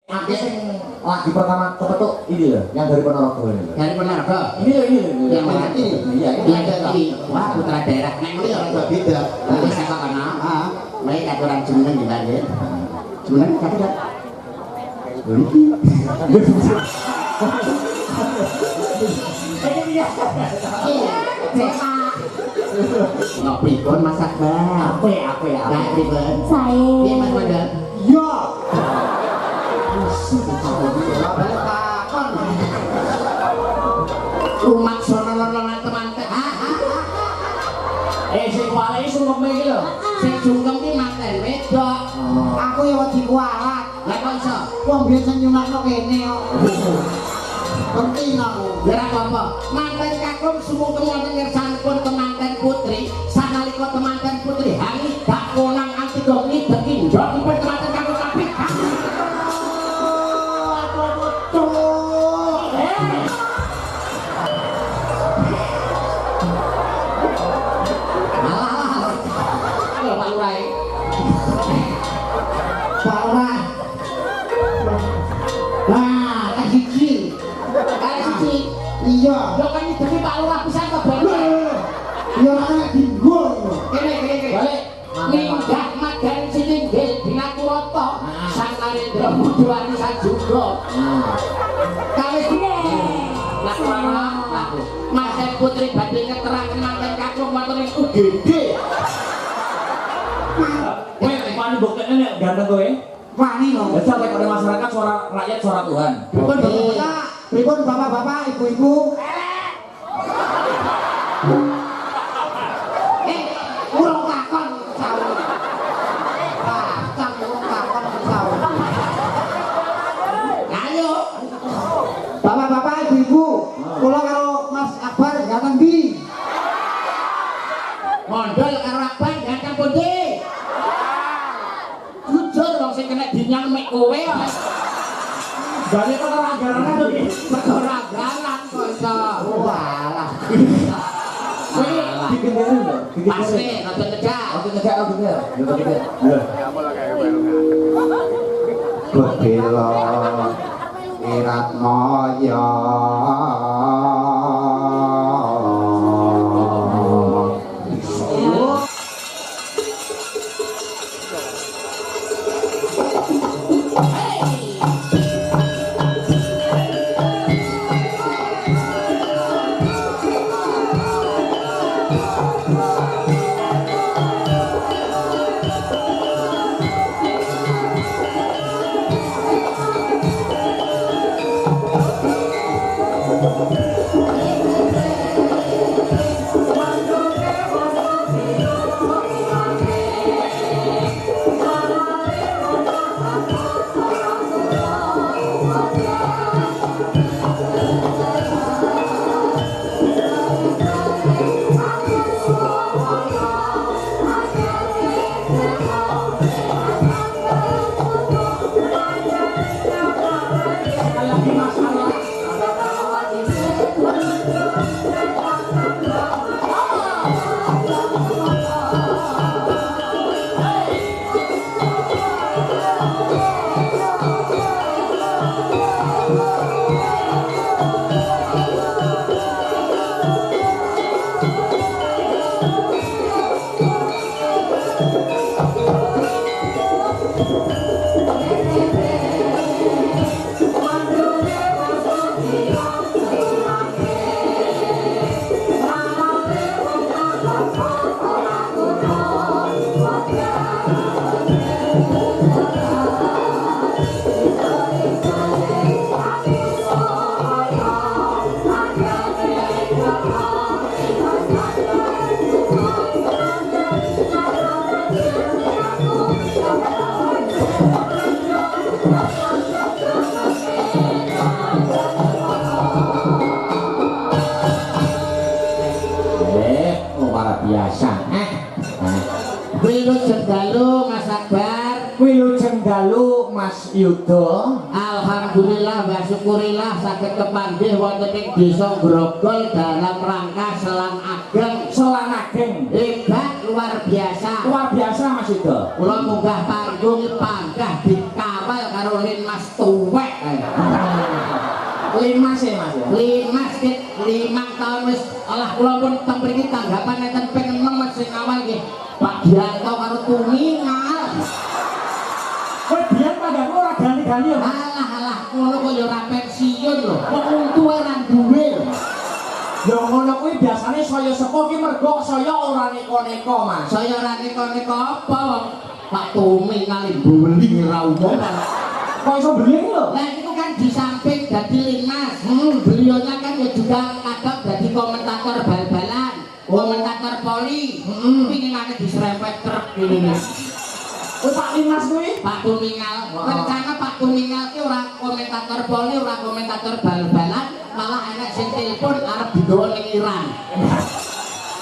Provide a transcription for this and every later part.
Aku sing lagi pertama kepetuk ini loh, yang dari Ponorogo ini loh. Dari Ponorogo. Ini loh, ini loh. Yang mana ini? Iya, ini. Wah, putra daerah. Nek ini orang beda. Nanti saka kana. Heeh. Baik aturan jeneng di Banten. Jeneng kata dak. Ngopi kon masak bar. Apa ya? Nah, pripun? Sae. Piye Mas Mandar? Iya. Umat sono-sono teman-teman. Sing kuali sungkem iki lho. Sing sungkem ki manten wedok. Aku ya wedi kualat. Lah kok iso? Wong biasa nyunatno kene kok. Penting aku. Ora apa-apa. Manten kakung sumungkem wonten ngersanipun temanten putri, sanalika temanten putri hangi dak konang anti doki deki njotipun temanten kakung kabeh. Aku betul. Pak Lurah. Pak Lurah. Nah, lagi siji. Iya. Lho kan demi Pak Lurah pisan kok bener. Ya ora dinggo. Kene. Balik. Minggah madan sininggil Binakurata. Sang Narendra Mudawani sajuga. Kawis dene. Lah ora aku. Manten putri badhe keterangan manten kakung wonten ing UGD. Kowe wani buktekne nek ganteng kowe. Wani lho. Ya sampai pada masyarakat suara rakyat suara Tuhan. Pripun bapak-bapak, ibu-ibu? Urung takon sawu. Urung takon sawu. Ayo. Bapak-bapak, ibu-ibu, kula karo Mas Akbar ganteng ndi? Mondol karo abang ganteng pundi? Jujur wong sing kena dinyang mek kowe kok. Balik kok ora garane to iki. Perkara galan kok iso. Walah. Kowe digenderin lho. Pasne rada tegak. Oke tegak aku bener. Yo tegak. Bedela Iratmaya. Wilujeng dalu Mas Akbar. Wilujeng dalu Mas Yudo. Alhamdulillah wa syukurillah saged kepanggih wonten ing Desa Grogol dalam rangka selang ageng. Selang ageng. Hebat luar biasa. Luar biasa Mas Yudo. Kula munggah panggung panggah dikawal karo Linmas tuwek. Limas ya Mas ya. Limas ket 5 tahun wis alah kula pun teng mriki tanggapan enten ping 6 sing awal nggih. Pak Dianto karo Tumingal. Kowe biyen panggamu ora ganti-ganti ya. Alah ngono kok ya ora pensiun lho. Wong untu ora duwe lho. Ya ngono kuwi biasane saya sepuh ki mergo saya ora neko-neko Mas. Saya ora neko-neko apa wong Pak Tumingal beli ra umum. Kok iso beli lho? Lah itu kan di samping dadi Limas. Beliaunya kan ya juga kadang dadi komentator bal-balan, komentator poli. Pinginane diserempet truk ngene. Oh Pak Limas kuwi? Pak Tumingal. Rencana Pak Tumingal ki ora komentator poli, ora komentator bal-balan, malah enek sing telepon arep digawa ning Iran.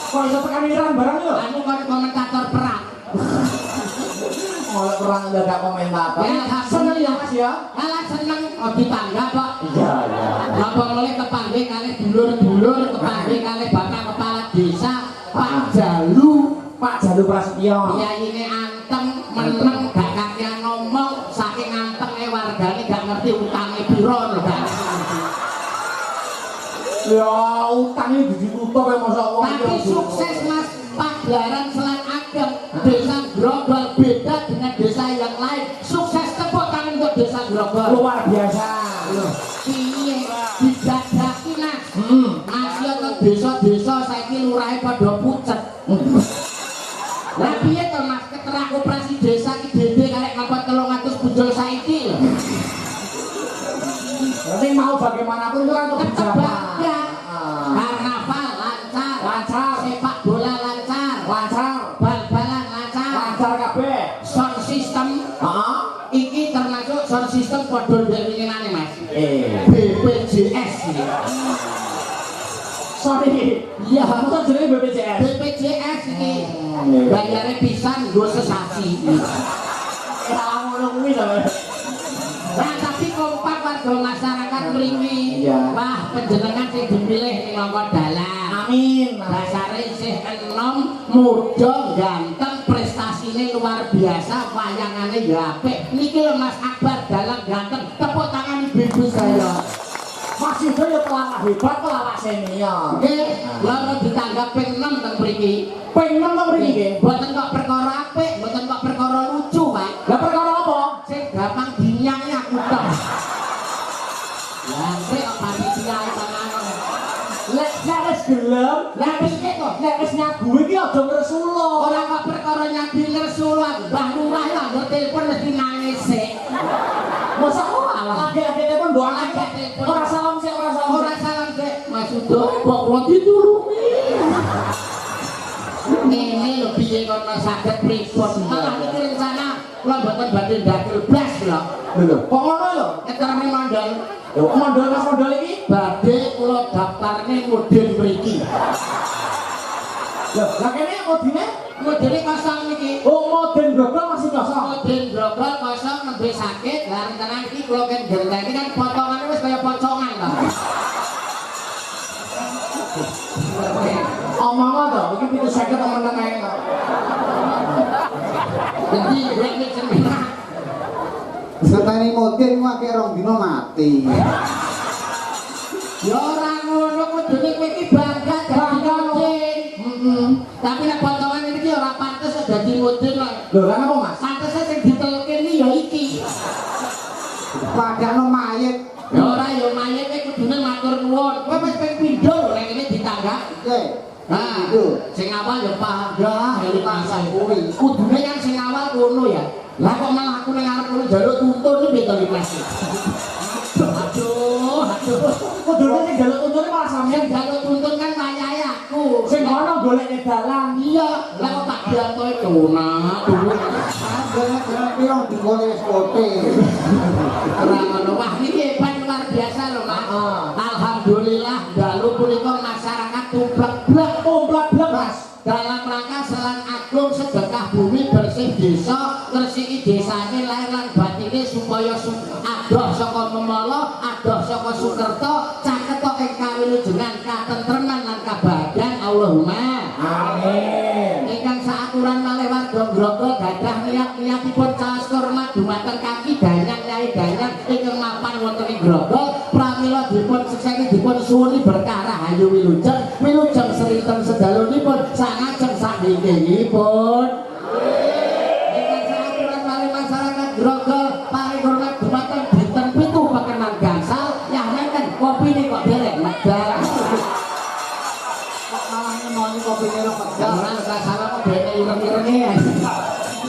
Kok iso tekan Iran barang lho? Anu kon komentator perang. Mulai perang dadak komentator. Ya, Seneng ya Mas ya? Alah seneng ditangga kok. Iya iya. Napa mulai kepanggih kalih dulur-dulur, kepanggih kalih bapak kepala desa Pak Jalu. Pak Jalu Prasetyo. Yaine anteng, meneng, gak kakean ngomong, saking antenge wargane gak ngerti utange piro lho gak ngerti. Ya utangnya ditutup ya masa wong. Tapi sukses Mas, pagelaran Selang Ageng Desa Grogol beda dengan desa yang lain. Sukses, tepuk tangan untuk Desa Grogol. Luar biasa. Piye dijajaki Mas? Masih ke desa-desa saiki lurahe padha pucet. Lah piye to Mas, keterak operasi desa ki dhewe karek ngapa 300 punjul saiki lho. Berarti mau bagaimanapun itu kan kebijakan. Karnaval lancar, Lancar. sepak bola lancar, Lancar. bal-balan lancar, Lancar kabeh. sound system. Heeh. Iki termasuk sound system padha dhewe-dhewe Mas. BPJS iki. Sorry. Iya, Masa jenenge BPJS? BPJS iki. Bayare pisan nggo sesasi. Salah ngono kuwi to. Nah, tapi kompak warga masyarakat mriki. Iya. Wah, panjenengan sing dipilih ning nomor dalan. Amin. Dasare isih enom, muda, ganteng, prestasine luar biasa, wayangane ya apik. Niki lho Mas Akbar dalam ganteng. Tepuk tangan ibu saya. Mas Yudo ya pelawak hebat, pelawak senior. Nggih, loro ditanggap ping 6 teng mriki. Ping 6 to mriki nggih. Mboten kok perkara apik, mboten kok perkara lucu, Pak. Lah perkara apa? Sing gampang dinyang aku tok. Lah, kok panitia tangan. Lek wis gelem, Lah piye to? nek wis nyagu iki aja ngresula. Ora kok perkara nyabi ngersul Mbah Lurah lah nggo telepon mesti nangis sik. Masa lagi-lagi telepon mbok Lagi angkat. telepon. Ora salam sik, ora salam. Ora salam sik. Mas Udo kok kula ditulungi. Ngene lho piye kok saged pripun. Malah iki rencana kula mboten badhe ndakil blas lho. Lho, kok ngono lho? Keterane mandal. Lho, mondol Mas mondol iki. Badhe kula daftarne mudin mriki. Lho, lah kene modine Mudine kosong niki. oh moden Grogol masih kosong. Mudin Grogol kosong nembe sakit. Lah rencana iki kula kan genteni kan potongane wis kaya pocongan to. Omong to, iki 750 temen-temen ae. Jadi nek cenah. Setani modin ku akeh rong dina mati. Ya ora ngono kudune kowe iki bangga dadi mudin. Tapi nek potongan iki ora pantes dadi mudin kok. Lho, lah napa Mas? Pantese sing diteluke iki ya iki. Padahal mayit. Ya ora ya mayit kudune matur nuwun. Kowe wis ping pindho lho nek ngene ditanggap. Oke. Nah, Itu. sing awal ya pangga Hari pasang kuwi. kudune kan sing awal ngono ya. Lah kok malah aku ning arep ngono njaluk tuntun iki beto iki Mas. Aduh. Kudune sing jaluk tuntune malah sampeyan. Yang jaluk tuntun kan wayahe aku. Sing kono golek dalan. Iya, lah kok tak dianto itu nah. Gara-gara pirang digone wis kote. Ora ngono. Wah, iki hebat luar biasa lho, Mas. Alhamdulillah dalu punika masyarakat tumplek-blek Mas. dalam rangka Selang Agung sedekah bumi bersih desa, ngresiki desane lahir lan batine supaya saka Memala, adoh saka Sukerto, caketo ing kawilujengan katentreman lan kabahagiaan Allahumma Amin. ingkang saaturan malih warga Grogol gadah niat-niatipun caos kurma dumateng kaki danyang nyai danyang ingkang mapan wonten ing Grogol pramila dipun sekseni dipun suwuni berkah rahayu wilujeng serinten sedalunipun sangajeng saknggihipun ingkang saaturan malih masyarakat Grogol paring hormat dumateng dinten 7 pekenan gangsal nyamanken kopine kok derek medal malah ngemoni kopi kira pedas. jangan rasanya kok dene ireng-irenge ya.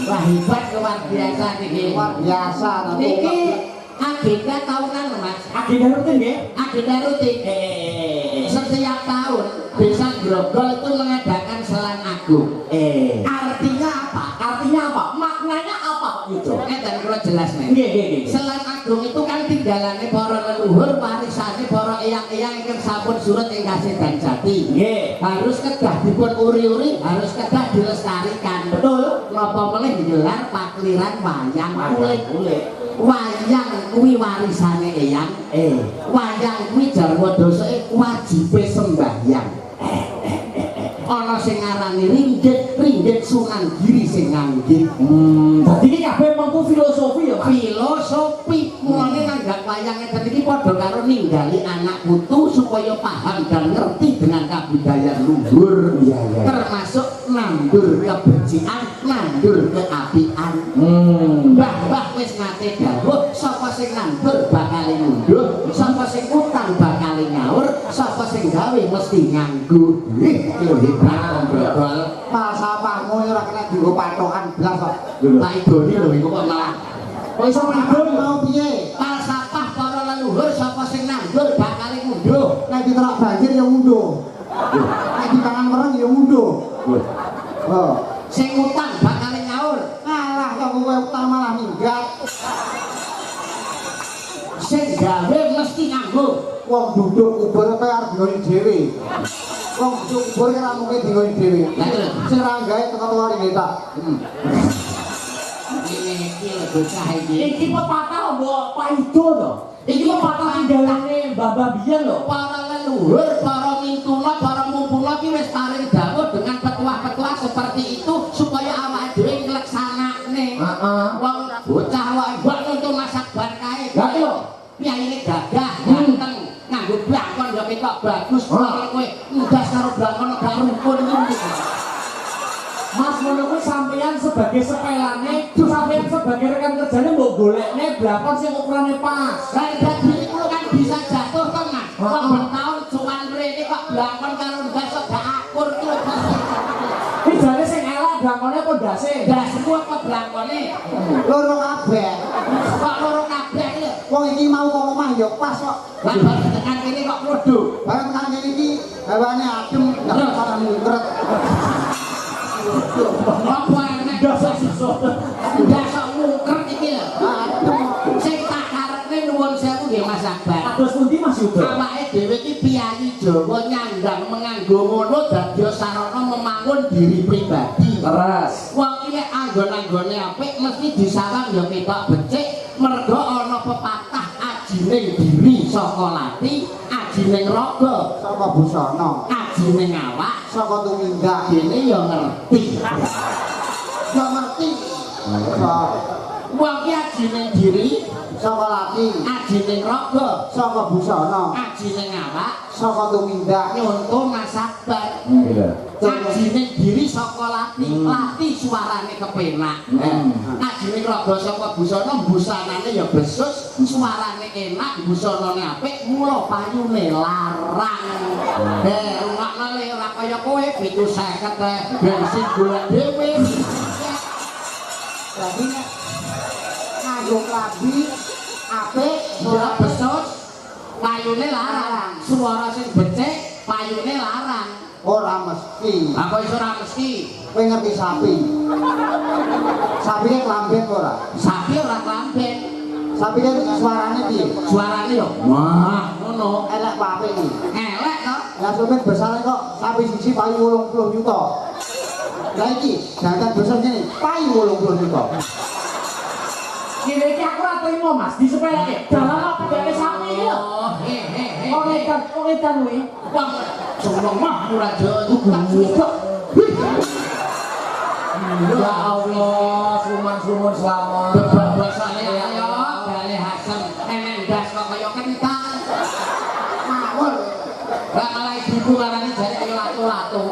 Wah hebat luar biasa niki. Luar biasa. Niki agenda tahunan Mas. Agenda rutin nggih? Agenda rutin. Setiap tahun Desa Grogol itu mengadakan Selan Agung. Artinya apa? Artinya apa? Maknanya apa Pak Yudo? Dan kalau jelas nih. Nggih. Selan Agung itu kan tinggalannya para leluhur, warisane para eyang-eyang ingkang sampun surut ing Kasedan Jati. Nggih. Harus kedah dipun uri-uri, harus kedah dilestarikan. Betul. Napa meneh digelar pakliran wayang kulit. Wayang kuwi warisane eyang. Wayang kuwi jarwa dosake wajibe sembahyang. Ana sing ngarani ringgit Sunan Giri sing nganggit. Dadi iki kabeh mengku filosofi ya, Pak. Filosofi mulane nanggap wayang ngeten iki padha karo ninggali anak putu supaya paham dan ngerti dengan kabudayaan luhur. Iya. Termasuk nandur kebencian, nandur keapian. Mbah wis nate dawuh sapa sing nandur bakal mundur, sapa sing utang bakal nyaur, sapa sing gawe mesti nganggo. Lho hebat Grogol. Falsafahmu ora kena dienggo patokan blas kok. Tak idoni lho iku kok malah. Kok iso ngidul mau piye? Falsafah para leluhur sapa sing nandur bakal mundur. Nek diterok banjir ya mundur. Nek dipangan mereng ya mundur. Oh, Sing utang bakal nyaur. alah kok kowe utang malah minggat. Sing gawe mesti nganggo. Wong duduk kubur kaya arep nggoni dhewe. Wong duduk kubur ora mungkin dinggoni dhewe. Lah lho. Sing ra gawe teko-teko rene ta. Ini iki lho bocah iki. Iki pepatah mbok Pak Yudo to. Iki pepatah tinggalane Mbah biyen lho. Para leluhur, para mintuna, para mumpuna ki wis paring dawuh dengan petuah-petuah seperti itu supaya awake dhewe ngleksanakne. Wong bocah awake mbok nuntun masak bar kae. Lah iya. Piyayine gagah, ganteng, nganggo blangkon ya ketok bagus. Nek kowe ndas karo blangkon gak rukun iki. Mas ngono kuwi sampeyan sebagai sepelane, sampeyan sebagai rekan kerjane mbok golekne blakon sing ukurane pas. Lah dadi iku kan bisa jatuh to Mas. Kok bertahun cuman mrene kok blangkon karo ndas kok gak akur ki. Iki jane sing elek blakone apa ndase? Dasku apa blangkone? Loro kabeh. Kok loro kabeh lho. Wong iki mau kok omah ya pas kok. Lah bar tekan kene kok mlodho. Bareng tekan kene iki hawane adem, ndak ora muncret. Apa enek Dasar siswa. dasok mungker iki lho. Adem. Sing tak karepne nuwun sewu nggih Mas Akbar. Kados pundi Mas Yudo? Awake dhewe iki piyayi Jawa nyandang menganggo ngono dadi sarana membangun diri pribadi. Keras. Wong iki anggon-anggone apik mesti disawang ya ketok becik mergo ana pepatah ajining diri saka lati, ajining raga, Saka busana, ajining awak, saka tumindak. dene ya ngerti. Ya ngerti. Sa- Wong iki ajining diri, Saka lati, ajining raga, saka busana, ajining awak, saka tumindak. nyonto Mas Akbar. Iya. Ajining diri saka lati, lati suarane kepenak. Ajining raga saka busana, busanane ya besus, suarane enak, busanane apik, mula payune larang. Rungokno le ora kaya kowe 750 bensin golek dhewe. Berarti nek nganggo klambi apik, Ora besus, payune larang. Suara sing becik, payune larang. ora mesti. Apa iso ora mesti? Kowe ngerti sapi? Sapi kan klamben ora? Sapi ora klamben. Sapi kan suarane piye? Suarane yo wah ngono. Elek apa apik iki? Elek to. Lah sampeyan besare kok sapi siji payu 80 juta. Lah iki jangan besar ngene, payu 80 juta. Kene iki aku ora trimo Mas, disepeleke. Dalan apa dene sapi iki lho. Kok edan kuwi. Wong jeneng mah ora tak cucuk. Ya Allah, suman-sumun selamat. Bosane ayo gale hasem enek ndas kok kaya kentang. Mawon. Lah malah ibu ngarani jare kaya latu-latu.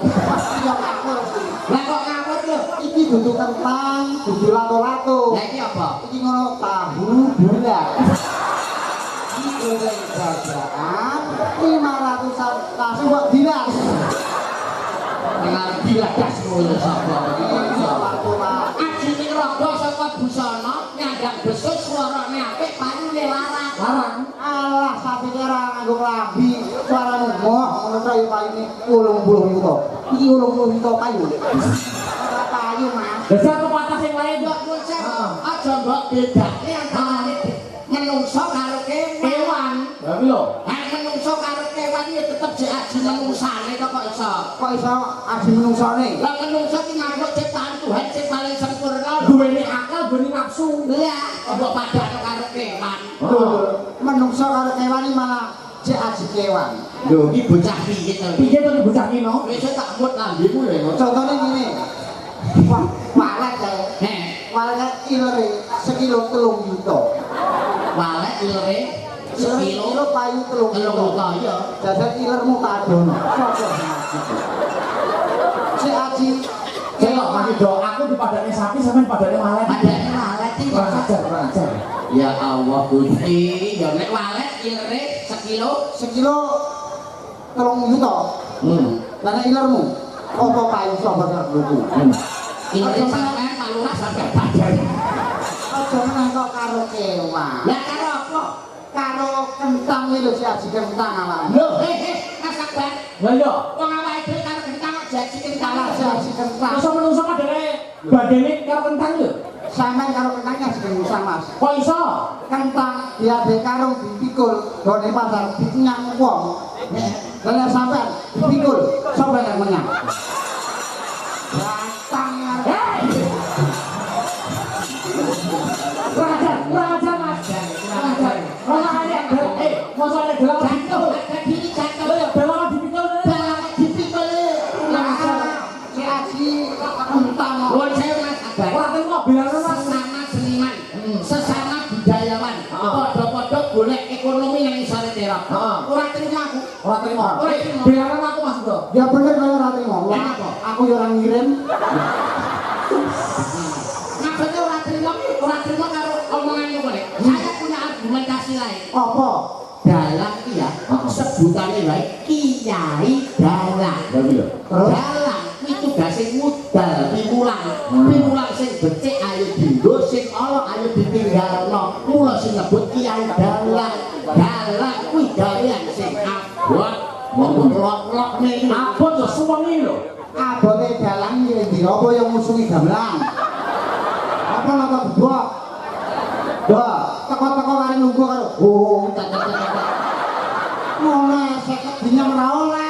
Ya ngawur sih. Lah kok ngawur lho? Iki dudu kentang, dudu lato-lato. Lah iki apa? Iki ngono tahu bulat. Iki goreng dadaan 500-an langsung kok dilas. Dengar bila das mulya sapa. Iya lato-lato. Ajine raga saka busana nyandang besut suarane apik payune larang. Larang. Alah sapi ora nganggo klambi, suarane moh ngono ta ya payune 80 yuta. Iki 80 yuta kayu. Ora kayu, Mas. Dadi aku patah sing lain Mbok kucek aja mbok bedane antarane menungso karo kewan. Lah iki lho. Nek menungso karo kewan ya tetep jek aji menungsane kok iso. Kok iso aji menungsane? Lah menungso ki makhluk ciptaan Tuhan sing paling sempurna. Duweni akal, duweni nafsu. Lah, mbok padane karo kewan. Menungso karo kewan iki malah jek aji kewan. Lho, iki bocah piye to? Piye to bocah ki no? Wis tak mut lambemu lho. Contone ngene. Wah, walet kae. Heh, Walet ilere sekilo 3 yuta. walek ilere sekilo Sekilo payu 3 telung yuta. juta ya. Jajan ilermu kadon. Sopo si aji Celok Mas Do, aku dipadane sapi sampean padane malet. Padane walek iki Kurang ajar, kurang ajar. ya Allah Gusti, ya nek walek ilere sekilo sekilo 3 yuta. Lah nek ilermu apa payu sopo buku. ilere sampean malurah sampean padane. Aja meneh kok karo kewan. Lah karo apa? Karo kentang iki lho si aji kentang awak. Lho, Mas Akbar. Lah iya. Wong awake dhewe karo kentang kok jadi kentang. Kalah si aji kentang. Masa menungso padane badane karo kentang lho. Sampeyan karo kentang aji kentang Mas. Kok iso? Kentang diade karung dipikul gone pasar dinyang wong. Lah nek sampeyan dipikul sapa yang menyang? Batang Hei! Kurang ajar Mas. Kurang ajar. Masa ada masa ada gelang dipikul. Jadi jatuh. Lho ya gelang dipikul. Dipikul. si aji kentang. Nuwun sewu Mas Akbar. Ora terima bilane Mas. Sesama seniman, sesama budayawan, padha-padha golek ekonomi nang isore terop. Ora terima aku. Ora terima. Bilane aku Mas Do. Ya bener kaya ora trimo. Kenapa? Aku yo ora ngirim. Maksudnya ora terima karo omongan ngono nek. Saya punya argumentasi lain. Apa? Dalang iki ya, sebutane wae kiai dalang. Lah iya. Terus Dalang kuwi tugase mudal piwulang. Piwulang sing becik ayo dienggo, sing ala ayo ditinggalno. Mula sing nyebut kiai dalang. Dalang kuwi gawean sing abot. Wong lok-lok ning Abot yo suwengi lho. abote dalang iki apa yang musuhi gamelan? Apa lama gebok? Wah, teko-teko kare nunggu karo. Oh, oleh 50 dinyang ora oleh.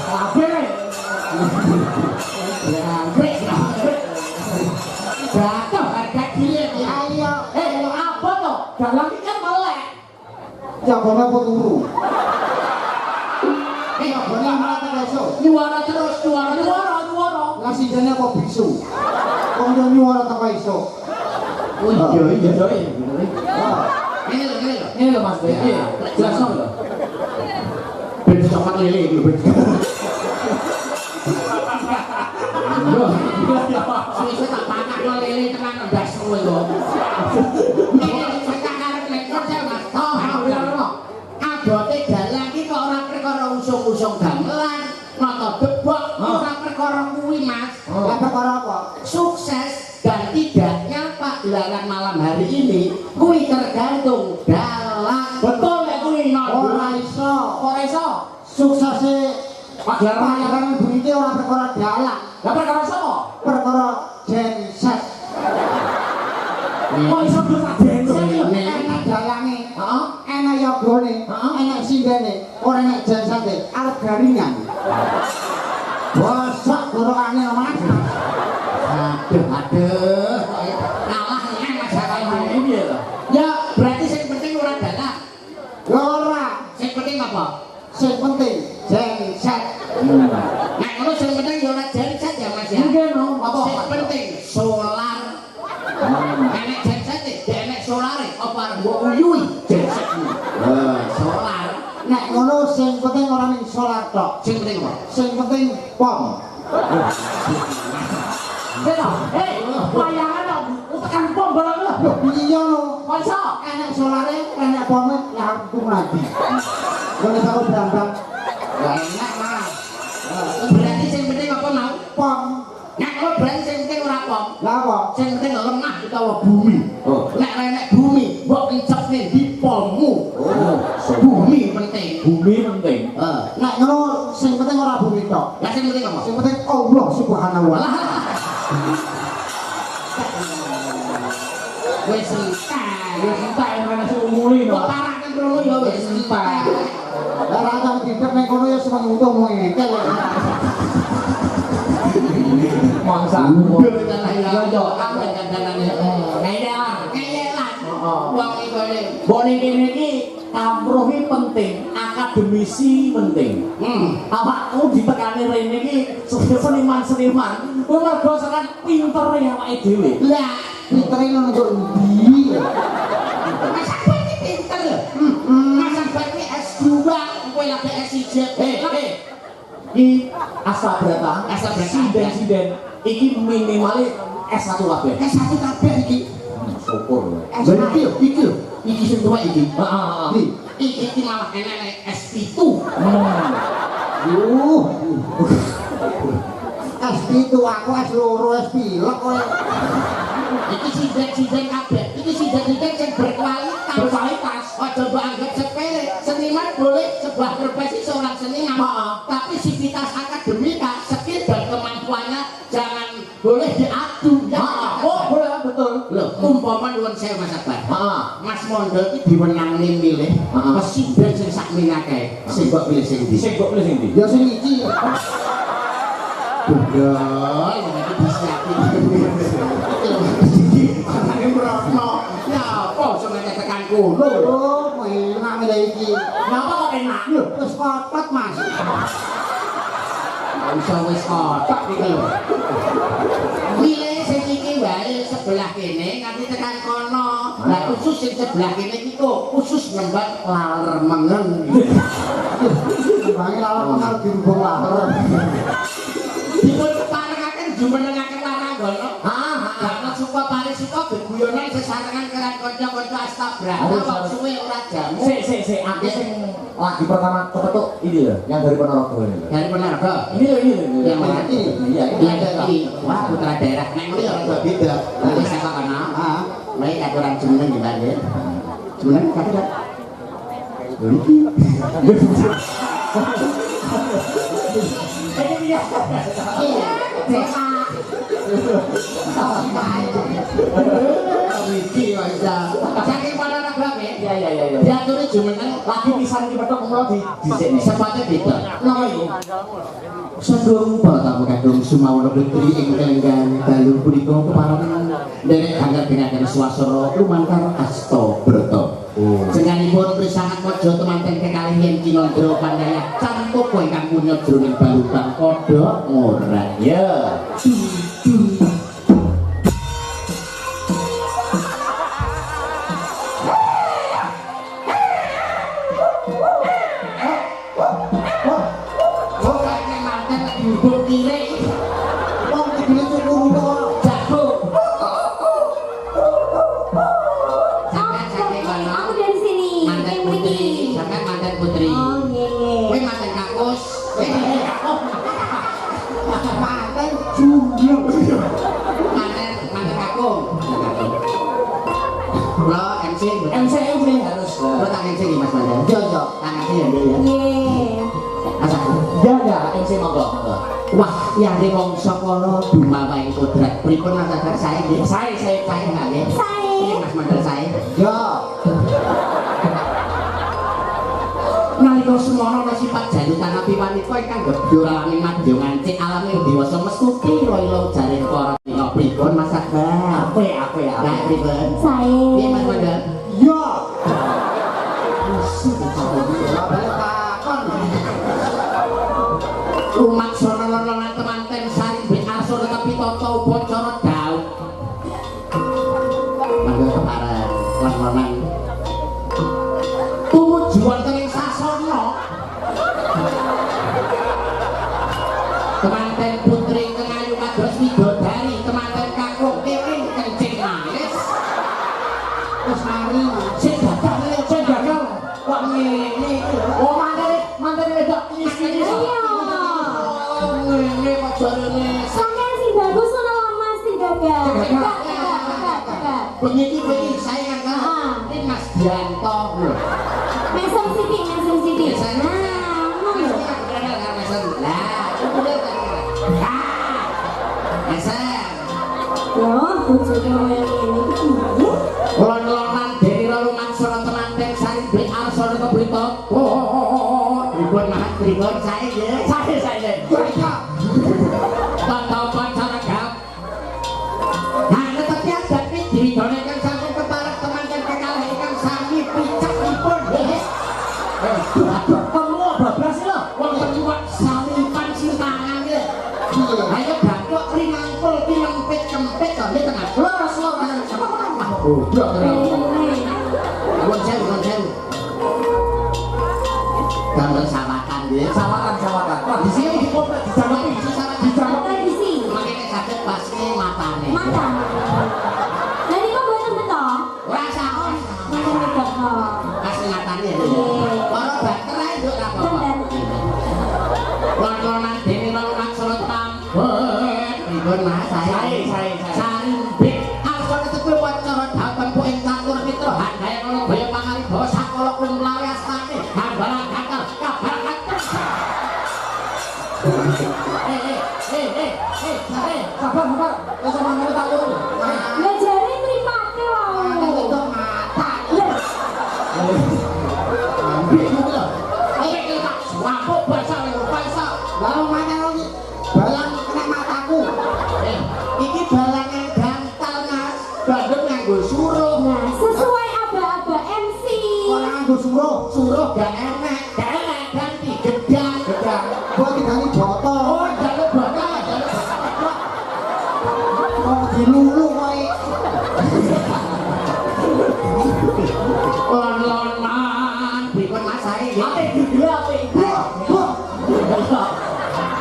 Kabeh. Jatuh harga diri ya. Ayo, Apa to? Dalang iki kan melek. jabone apa turu? Jabone ora terus. Nyuara terus, nyuara terus. Nyuara. Lah sindene apa bisu? Wong yo nyuara teko iso. Oh iya iya iya. Wah, Ini lho, ini lho. Ini lho Mas, iki jelasno lho. Ben coklat lele iki lho. Lho, Suwe-suwe tak pakakno lele tenan ndasmu lho. Ini cerita karep lekor saya Mas. Oh, bilang abote dalang iki kok ora perkara usung-usung gamelan, nata debok, ora perkara kuwi Mas. lah perkara apa? Sukses dan tidaknya pagelaran malam hari ini kuwi tergantung dalang. betul nek kuwi. Ora iso. Ora iso. Suksese Pagelaran payaran bunyi ora perkara dalang, lah perkara sapa? perkara genset. Kok iso bisa genset lho? Enak dalange, Heeh. enak yogane, enak singgane, ora enak jensate, arep garingan. Bosok gorokane Mas. Aduh, aduh. Ngalah uyui jesekmu. Solar. Nek ngono sing penting ora ning solar tok. Sing penting apa? Sing penting pom. Beto, layangan dong, tekan pom barang lo. Lho piye ngono? Masa? Enek solare, enek pome, nyambung lagi. Ngono karo brambang. Lah enak mah. Berarti sing penting apa mau? Pom. Nek kalau berarti sing penting ora pom. Lah apa? Sing penting lemah utawa bumi. Nek nek bumi, mbok pincapne di pommu. Bumi penting. Bumi penting. Nek ngono sing penting ora bumi tok. Lah sing penting apa? Sing penting Allah Subhanahu wa taala. Wis entek. Wis entek ana sing umuli Kok no. parakan krono ya wis entek. Lah ra tau didek nek ngono ya semang untung mung engkel. Mangsa. Iya yo, aku dandanane. Ngeyelan. Ngeyelan. Heeh. Wong iki Mbok ning kene iki kamruh iki penting, akademisi penting. Awakmu ditekani rene iki seniman-seniman, kuwi mergo sakan pintere awake dhewe. lah Pintere ngono kok ndi? masa kowe iki pinter lho. Masa kowe iki S2, kowe lagi S1. Iki asabrata, Asabrata. sinden iki minimal S1 kabeh. S1 kabeh iki. Syukur lho. Lah iki yo, iki yo. Iki sing tuwa iki. Heeh. Nih, Iki malah enek S7. yuh. S1 aku S2 S pilek kowe. Iki sinden kabeh. Iki sinden sing berkualitas. Berkualitas. Aja mbok anggap sepele. Seniman boleh sebuah profesi seorang seniman. Tapi sivitas akademika, skill dan kemampuannya jangan boleh diadu. Oh, boleh betul. Loh, umpama nuwun sewu Mas Akbar. Heeh. Mas Mondo iki diwenangne milih presiden sing sakmene akeh. Sing mbok pilih sing ndi? Sing kok pilih sing ndi? Ya sing iki. Dodol, iki disiapin. Anake mrono. Ya apa sampe tekan kono. Oh, enak milih iki. Kenapa kok enak? Lho, wis kotot, Mas. Iso wis kotak iki lho. Milih sing iki wae sebelah kene nganti tekan kono. Lah khusus sing sebelah kene iki kok khusus nyembah laler mengen. Bangi lawan pengaruh dirubung laler. Dipun keparengaken jumenengaken laranggono. Karena suka pari suka geguyonan sesarengan keran kanca-kanca astabrata wong suwe ora jamu. Sik, aku sing lagi pertama kepetuk ini loh, yang dari Ponorogo ini loh. Dari Ponorogo. Ini loh, ini loh. Yang mana ini? Iya, Ini wah putra daerah. Nek ngono ya rada beda. Wis saka kana. Ah, Baik aturan jeneng ya Pak ya. Jeneng kata Pak. Ini dia. Iya, Deka. Iki wae. Saking Ponorogo ya. Iya. Diaturi jumeneng Lagi pisan iki petok mulo di dhisik nih. sepatnya beda. Napa iki? Sedurung tamu kadung sumawana putri ingkang dalu punika keparengan derek angger-angger swasana lumantar asta brata. Jenenganipun prisangat mojo temanten kekalih yen kinandra pandaya campuk ingkang punya jroning balubang kodhok ngorek. Ya. Kayaknya manten diubung kiri wong kidule cukur kok. jago. Sampai saking kono. Aku dari sini. Mantan Yang putri, ini. sampai mantan putri. Oh, iya. Kowe mantan kakus. Paten jumbleng. Mantan kakung. Lo MC, MCU sih harus. lo tak MC nih Mas Mandan. Yo yo. Tak MC ya dia ya. Yeay. Masa? Ya, MC monggo. Wah, yang di wong Sokolo Duma wae kodrat. Pripun Mas Mandan saya nggih? Saya Saya enggak nggih. Saya. Ini Mas Mandan saya. Yo. Nalika semono ana sifat jalutan api wanita ingkang gebyo alami madya nganti alami dewasa mestuti ilo jaring para dina pripun Mas Akbar. Apa ya? Lah pripun? Piye Mas Saya. Mandan? Yo. Umat sono lolonan temanten sari mbek arso tetapi tata upacara daud. Mangga keparan lan-lanan sing gagal Sing gagal kok ngene iki lho. Oh, mantere wedok miskin iso. Ayo. oh ngene kok jarene Sampeyan sing bagus ngono Mas sing gagal. Gagal. peniki saingan kan ini Mas Dianto lho Mesem sithik, mesem sithik. saya Nah, ngono. kenal karo Mesen lah bener kan Mesen Loh, bojone koyo ngene iki piye? lon-lonan dari lolongan sono temanten saring beli arsone ke berita ribon mahat ribon saya ya Saya. Tantau pacara gap hanya tapi ada diri donekan sampai kepala temanten kekalah ikan sami picak ribon Kamu bablas lho. wong kedua salipan sintangan ya ayo gakok rinangkul kilempit kempit kok di tengah lurus goblok Gon sewu gambar sawatan dia Sawakan. Wah, di sini di kota dijanopi. Tradisi. makanya sakit pasnya matane Mata. Lah niku mboten beto? rasa Mboten beto. pasnya matane ya kalau banter aja yuk gak apa-apa Bener. lon-lonan dini lon-lonan solo tambet ribon mas saya sarimbit alkohol itu gue wacara datang ku ing catur mitra handaya kalau gaya pangari bawa sakolok lu melawi astane hambalan kakal kabar kakal Sabar. Wis ora ngono tak urut. Lah jare mripate wae. itu mata Lah, bingung lho ayo kita wapuk bahasa bahasa Lalu mana lagi? Balang kena mataku. iki balang yang gantal mas bandung nganggo suruh nah sesuai aba-aba MC. Orang anggo suruh. suruh gak enak ganti gedang Gua tinggali botol. oh jalur bakal Kok dilulu kowe. lon-lonan bikon mas saya Ate gede ate.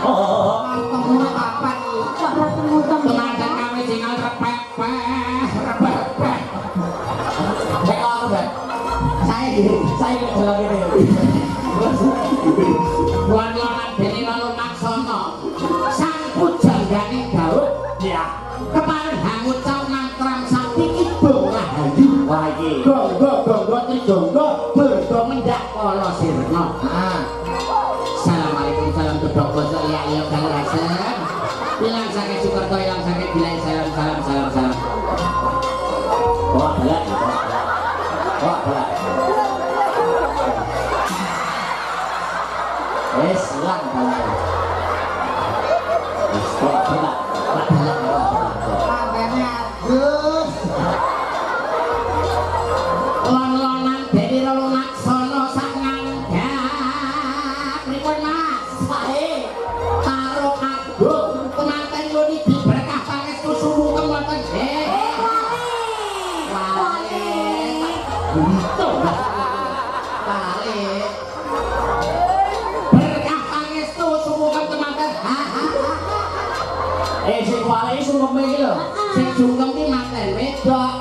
Oh. Temu kapan? Kok ora temu-temu. tenaga kami tinggal repepeh Kayak apa, Bang? saya gitu Saya ini jalan ini. lon-lonan bini lalu naksono sang pujang gani gaut Iya. kemarin hangut cau nangkram sakti ibu rahayu Wah iki. gonggo trigonggo bergo mendak kolo sirno Assalamualaikum salam kedok bosok ya iya kang rasen bilang sakit Sukerto ilang sakit bilai salam Wah, belak. Wah, belak. Wes lang belak. Wes kok belak. Belak. Sampai adus. lon-lonan dari lalu naksono sak ngandhap pripun mas sae karo agung temanten ngoni di berkah pangestu suwu kemboten Wale. Itu balik berkah pangestu suwu temanten Sing wale sungkem iki lho. sing jungkem ki manten wedok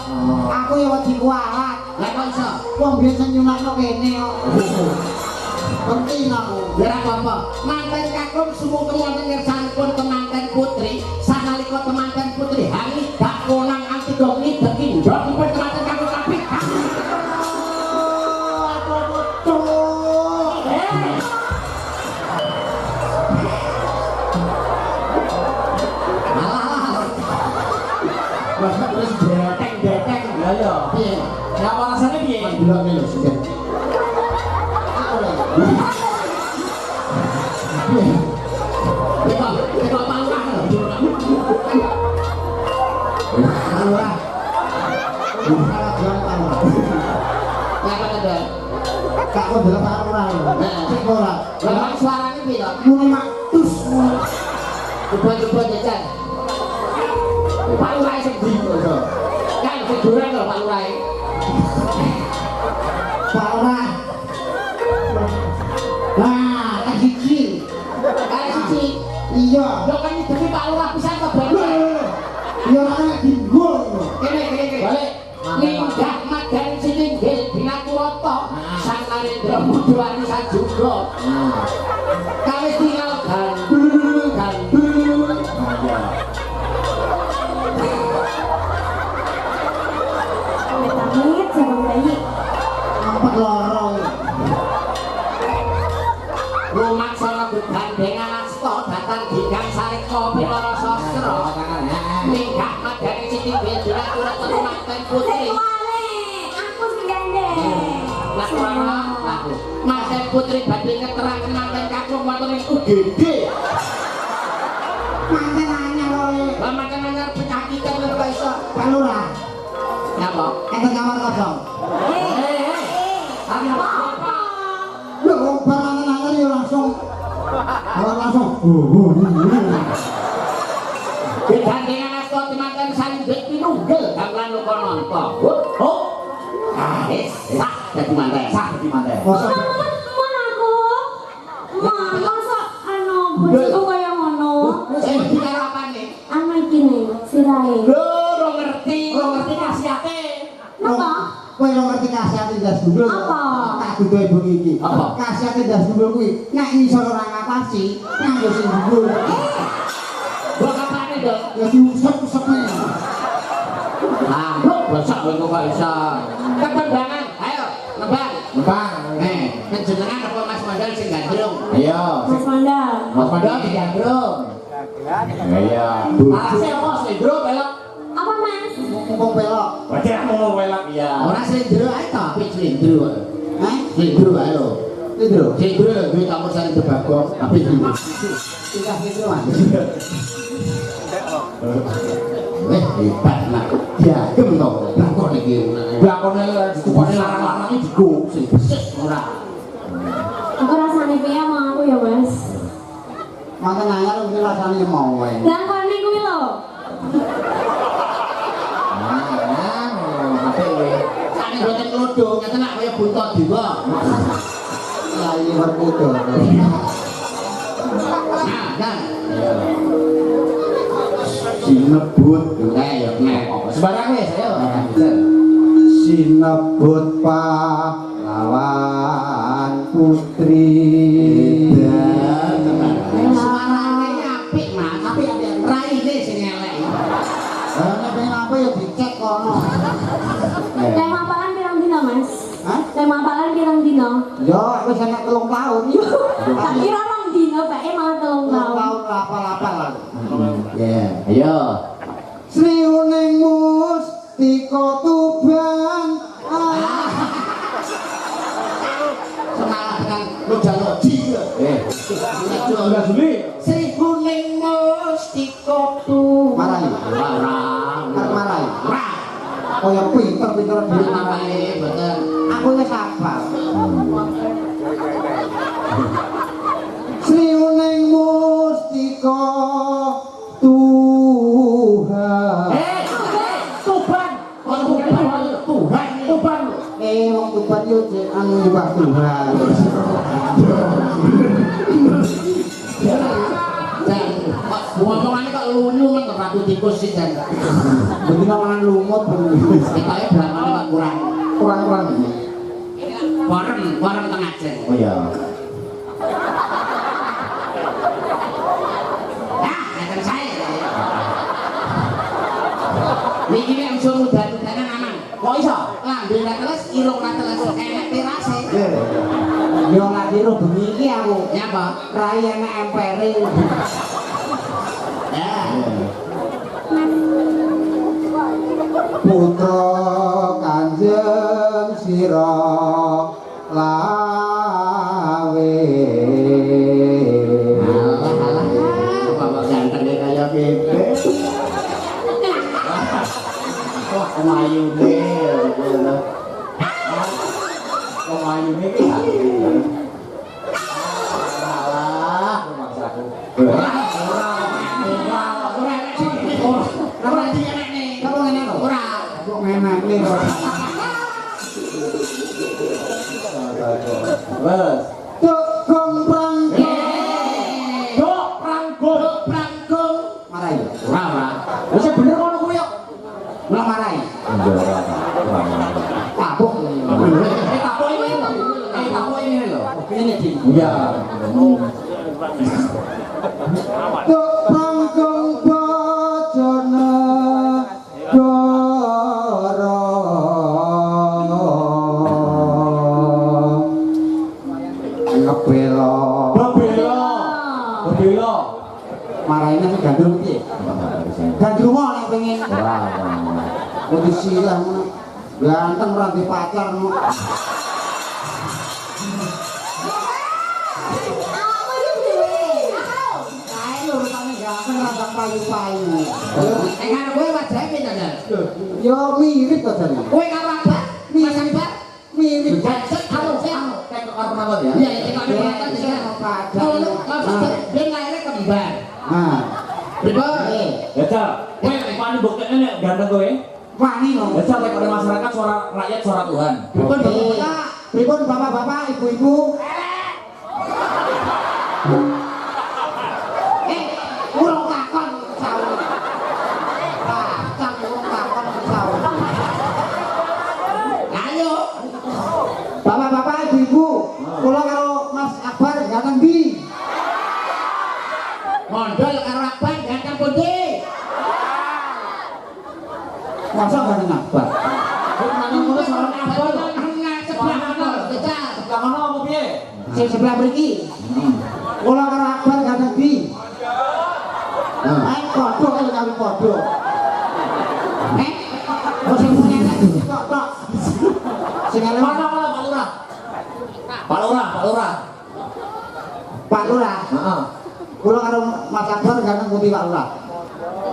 Aku ya wedi kualat. lah kok iso Wong biasa nyunatno kene kok. Penting aku. Ora apa-apa. Manten kakung sumu kemonten ngersanipun temanten putri, sanalika temanten putri hangi gak konang anti dongni deki ndokipun temanten kakung tapi Aku betul. Bahkan terus deteng. Lah yo. piye? Ya apa rasane piye? Bilang lho sudah. Kita pangkah lho. Alurah. Salah jalan alurah. Ngapa ada? Kak kok delok alurah lho. Cek ora. Lah suarane piye to? Muni maktus. Coba jajan. Pak Lurah sing bingung to. Kan keduran lho Pak Lurah. Parah. Nah, tak hiji. Kare siji. Iya. Lho kan demi Pak Lurah pisan kok ben. Iya ora diggol. Kene. Balik. Minggah madan sini Mudu warisan juga. Kawis tinggal gandul. Amit-amit sareng bayi. Ampet lorong. Rumah sana begandengan asta datang digang saring kopi loro sastra. Minggah madani siti bedina turut manten putri. Wale, aku sing gandeng. Laku manten putri badhe keterangan manten kakung wonten ing UGD. Manten anyar wae. Lah manten anyar penyakitan lho kok iso. Kalurah. Napa? Enten kamar kosong. Apa? Lho barang anyar yo langsung. Langsung. Begandengan asta manten sanjek pinunggel gamelan luka nonton. Oh. Sah dadi manten. Kosong. Mon aku. Masa bojoku kaya ngono. Iki karo apane? Anu iki nih, sirahe. Lho, ora ngerti khasiate. Napa? Kowe ora ngerti khasiate ndas gundul. Apa? Tak dudu ibu iki. Apa? Khasiate ndas gundul kuwi nek ngisor ora ngatasi, nganggo sing gundul. Kok apane, Dok? Ya diusap-usapne. Ah, bosok kowe kok iso. Ketembangan, ayo, nembang. Jenengan apa Mas Mandal sing gandrung? Ayo. Mas Mandal. Mas Mandal digandrung. Iya. Arase apa sendro pelok? Apa Mas? Mumpung pelok. Wajah mau pelok ya. Ora slendro ae to, tapi slendro. Hah? Slendro ae lho. Lindro. Slendro lho duwe kamar sari debagong, tapi slendro. Kita gitu Mas. Hebat nak. Diagem to. Lakon iki. Lakone dikone larang-larang iki digo sing beses ora. Aku rasane piye mau aku ya Mas? Manten anyar mesti rasane mau wae. Lah kene kuwi lho. Apik kowe. Sane boten klodo, ngeten nak kaya bunta dewa. Lali werkudo. Nah. Sinebut Ya nek. Sembarang wis ayo. sinebut pahlawan putri. Suarane apik, Mas. Tapi raine sing elek. Nek pengen apa ya dicek kono. Tema apalan pirang dina Mas? Hah? Tema apalan pirang dina? Yo wis enek 3 tahun. Tak kira 2 dina bae malah 3 3 tahun. tahun lapal-lapal. Ya, ayo. Sriuning mustika Tuban. Semalah dengan loja-loji. Udah Juli. Sri kuning mustika tu. Marai. Larang. Arep marai. Ora. Kaya pinter-pinter dhewe Apa marai. iki boten. Aku wis hafal. Sriuning mustika Tuhan. Tuban. Tuban. Wong Tuban yo anu nyembah Tuhan. Dan ngomongane kok lunyu men ratu tikus sih dan. Betina mangan lumut bener. Ketoke bramane kok kurang. Kurang-kurang. Warem tengah jen. Oh ya. Ngeten saya. Niki nek unsur mudan-mudanan aman. Kok iso? Lambe ra teles, irung ra teles, enek terase. Yo lak diro bengi iki aku. Nyapa? Rai enek empere. Ya. Putra Kanjeng Sira lawe. Alah. Bapak ganteng kaya bebek. Wah, kemayune. Kemayune iki. Alah, maksaku. Ora enek nih. Kamu ngene lho. Ora. Kok enak nih lho. Wes. Tuk komprang. Dok prangkul. Prangkul. Marai. Ora. Wis bener ngono kuwi yo. Ora marai. Njora. Kapuk. Tapok iki. Tapok iki ini di. Iya. Tuk panggung bojone goro ngebelo Bebelo. marahnya sih gandrung piye gandrung mau nek pengen kudu silah ngono ganteng ora di pacar ngono kae lurusane ganteng ora payu-payu Karo kowe wajahe pinten ya? yo mirip to jane Kowe karo Akbar? Mas Akbar? mirip Bacet karo sing Kayak ke kamar mawon ya. iya tengok nonton sing. Oh, maksud ben laire kembar. nah Pripun? Ya, Cak. Kowe wani buktine nek ganteng kowe. wani no Ya, Cak, lek oleh masyarakat suara rakyat suara Tuhan. pripun bapak-bapak pripun bapak-bapak ibu-ibu urung takon sawu urung takon sawu Ayo. bapak-bapak ibu-ibu kula karo Mas Akbar ganteng ndi Mondol karo Akbar ganteng pundi? masa ganteng Akbar Mana ngono suara apa lho? Sebelah mana? Becal. Sebelah mana apa piye? Sing sebelah mriki. kula karo Akbar ganteng ndi ae padha karo kami padha kok sing punya tok tok sing elek Mana Pak Lurah? Pak Lurah, Pak Lurah. Pak Lurah Heeh. kula karo Mas Akbar ganteng putih Pak Lurah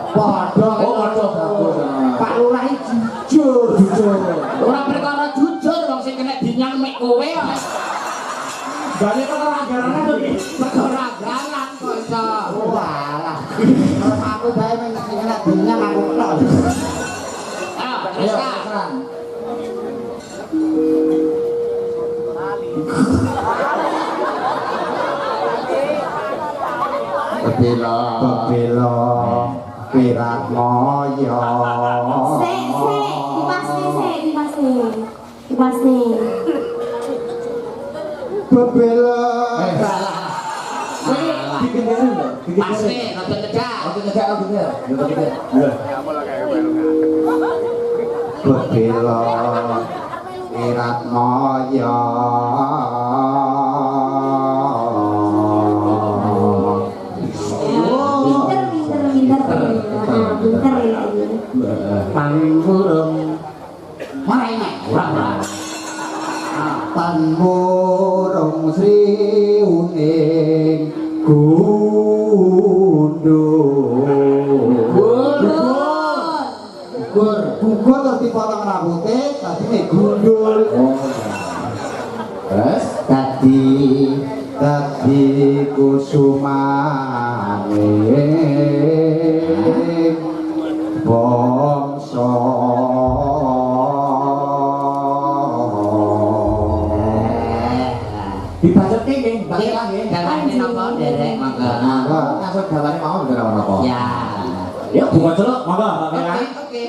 padha Oh, waduh, bagus. Pak Lurah iki jujur Ora perkara jujur wong sing kena dinyang mek kowe kok. Balik ke anggarannya tuh iki. Perkara galan kanca. walah kalau aku bae men sing enak dinyang aku tok Ah, Ayo, wis serang. bebelo bebelo pirat moyo Dipase. bebelo Digenderin lho, Pasne digenderin. nonton cedhak. Oke, ngejak aku gender. Yo gender. bebelo pirat moyo Pinter ya ini. Pangburung. mana ini Ora. Panmurung sriuning gundul gugur terus dipotong rambutnya tadi gundul Terus tadi kusumane bangsa dibacet iki, balik lagi. Dawane napa derek mangga. Nah, langsung dawane mau ora ono apa. Ya. Ya, buka celuk, monggo, Mbak Vera. Oke.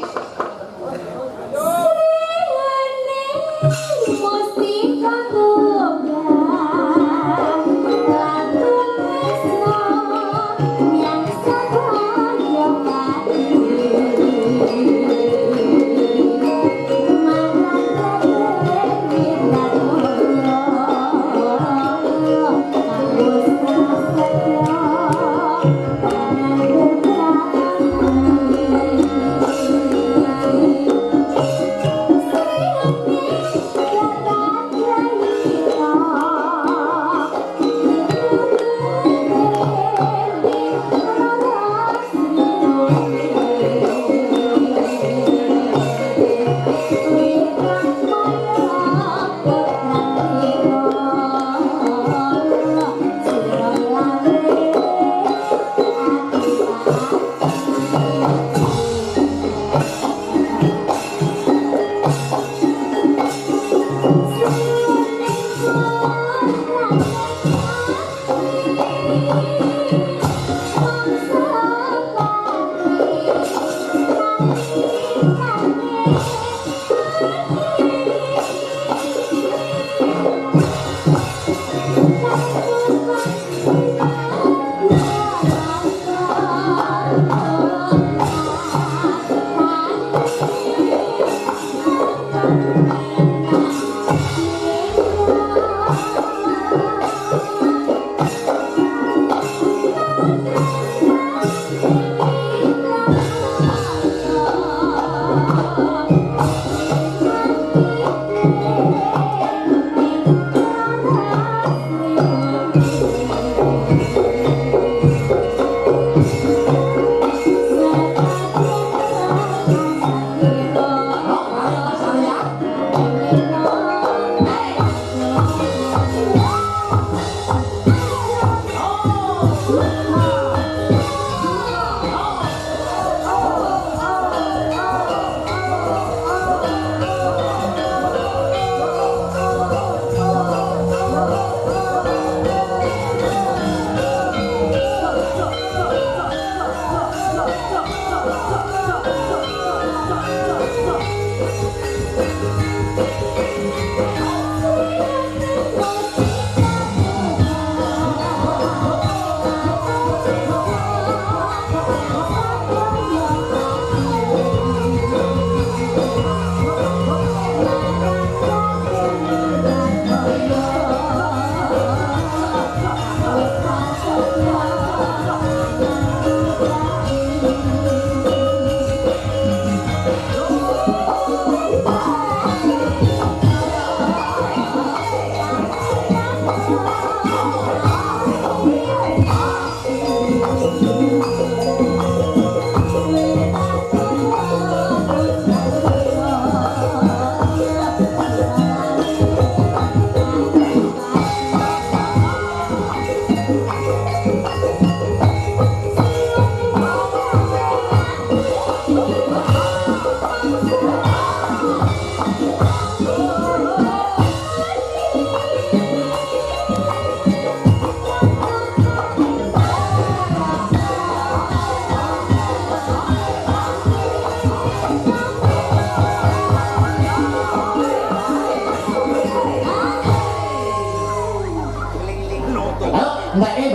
Ndake